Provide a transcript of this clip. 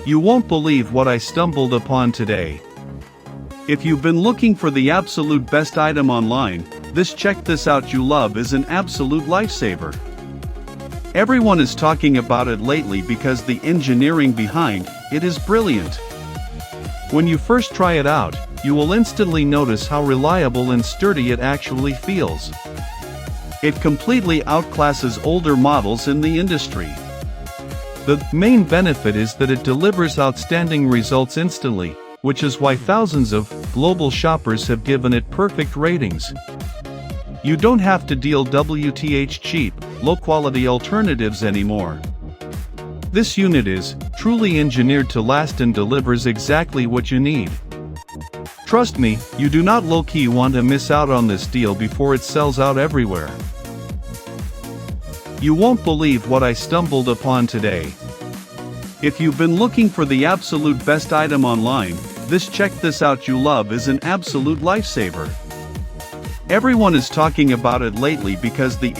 You won't believe what I stumbled upon today. If you've been looking for the absolute best item online, check this out. You love is an absolute lifesaver. Everyone is talking about it lately because the engineering behind it is brilliant. When you first try it out, you will instantly notice how reliable and sturdy it actually feels. It completely outclasses older models in the industry. The main benefit is that it delivers outstanding results instantly, which is why thousands of global shoppers have given it perfect ratings. You don't have to deal with cheap, low-quality alternatives anymore. This unit is truly engineered to last and delivers exactly what you need. Trust me, you do not low-key want to miss out on this deal before it sells out everywhere. You won't believe what I stumbled upon today. If you've been looking for the absolute best item online, check this out. You love is an absolute lifesaver. Everyone is talking about it lately because the